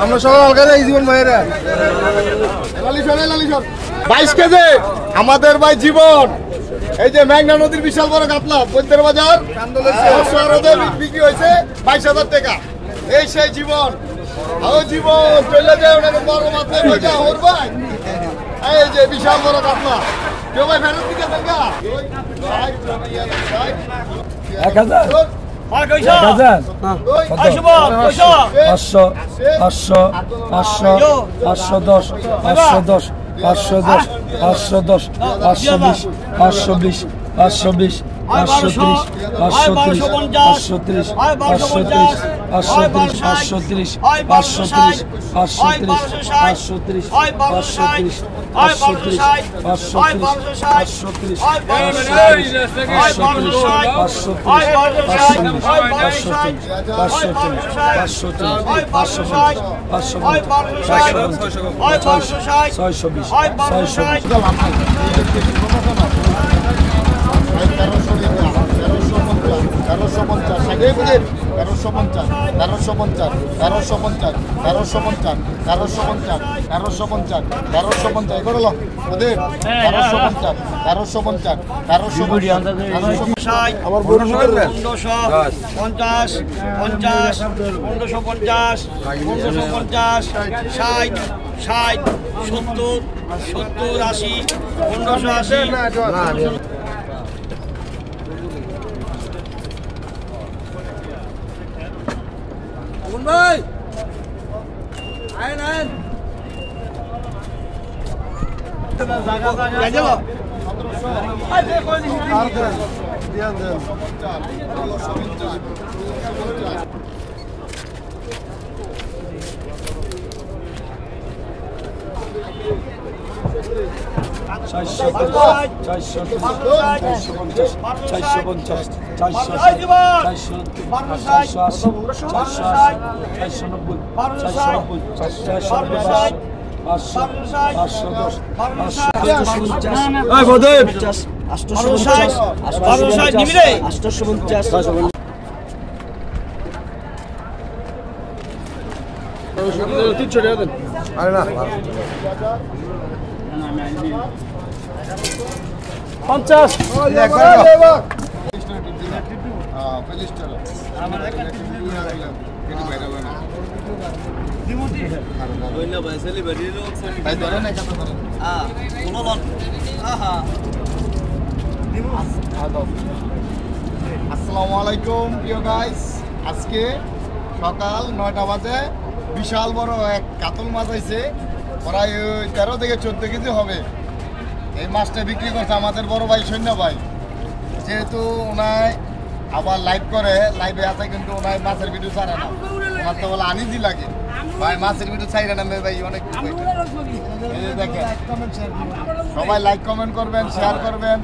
আমরা সবাই আলগা জীবন ভাইয়েরা 22 কেজি আমাদের ভাই জীবন। এই যে মেঘনা নদীর বিশাল বড় কাতলা বৈদ্যের বাজার বিক্রি হয়েছে 22,000 টাকা। এই সেই জীবন, জীবন চলে যায় ওনাকে বড় মাত্রায় ভাই। এই যে বিশাল বড় কাতলা কেউ ভাই ফেরত দিকে দেখা 1000 500 আসসালামু আলাইকুম প্রিয় গাইস। আজকে সকাল 9টা বাজে বিশাল বড় এক কাতল মাছ আইছে, প্রায় 13 থেকে 14 কেজি হবে। এই মাছটা বিক্রি করছে আমাদের বড় ভাই সৈন্য ভাই। যেহেতু ওনায় আবার লাইভ করে, লাইভে আছে কিন্তু ওনায় মাছের ভিডিও ছাড়ে না, ওনার তো বলে আনিজি লাগে ভাই মাছের ভিডিও ছাড়ে না ভাই। অনেক দেখেন সবাই লাইক কমেন্ট করবেন, শেয়ার করবেন।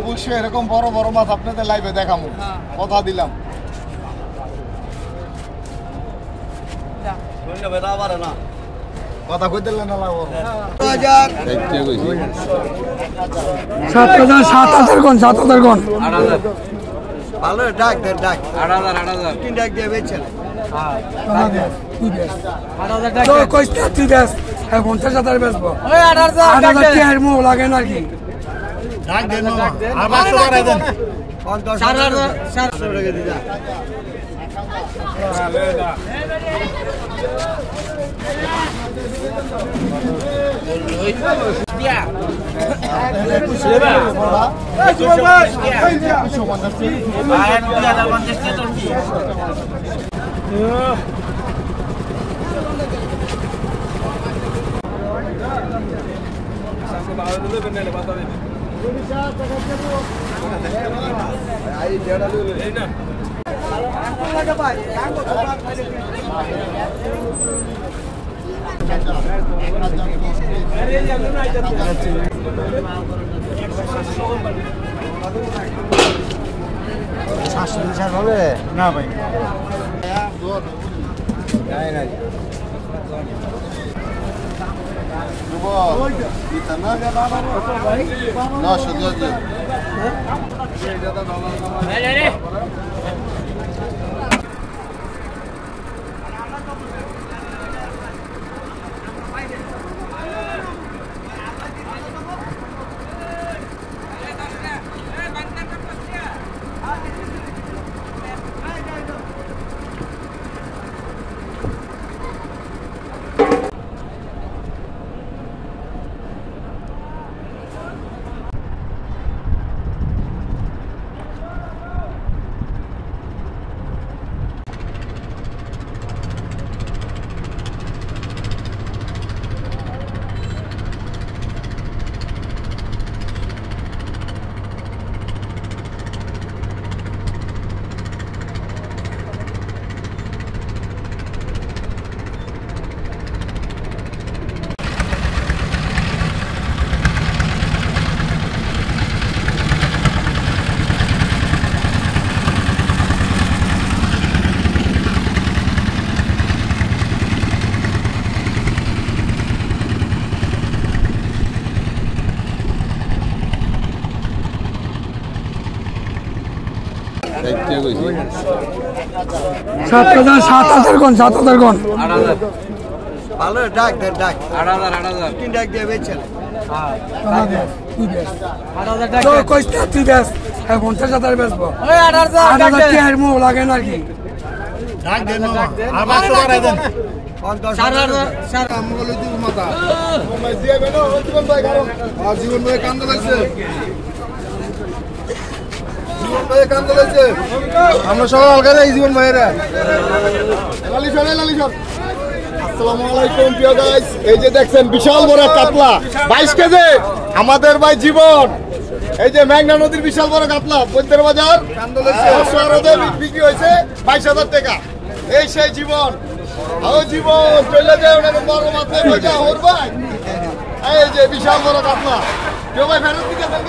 অবশ্যই এরকম বড় বড় মাছ আপনাদের লাইভে দেখাবো, কথা দিলাম। কথা কই দিলেন না লাগো 7,000 কোন 7,000 কোন 8,000 ভালো ডাক দেন ডাক 8,000 তিন ডাক দিয়ে বেচেন। হ্যাঁ 8,000 টাকা তো কইতে তুই বেচ 50,000 বেচবো। ওই 8,000 টাকা মো লাগে না কি ডাক দেন আর 500 টাকা দেন 4,000 টাকা দিয়ে না ভাই সাত হাজার কোন 7,000 কোন ভালো ডাক দেন ডাক 8,000 তিন ডাক দিয়ে বেচছেন তো কইতে তুই বেশ 50,000 বেচবো ওই 8,000 কি আর মুখ লাগে না কি ডাক দেন আর 500 বাড়াই দেন 4,000 আমগুলো দিব মাথা তোমরা দিয়ে বেনো জীবন ভাই কারণ জীবন ভাই কান্দা লাগছে জীবন ভাই কান্দা লাগছে আমরা সবাই আলগা যাই জীবন ভাইরা লালি সর আসসালামু আলাইকুম প্রিয় গাইস এই যে দেখছেন বিশাল বড় কাতলা 22 কেজি আমাদের ভাই জীবন এই যে মেঘনা নদীর বিশাল বড় কাতলা বৈদ্যের বাজার কান্দলেছে বিক্রি হয়েছে 22,000 টাকা এই সেই জীবন ও জীবন চলে যায় ওনাকে বড় মাথায় কইটা ওর ভাই এই যে বিশাল বড় কাতলা কেউ ভাই ফেরত দিতে দেন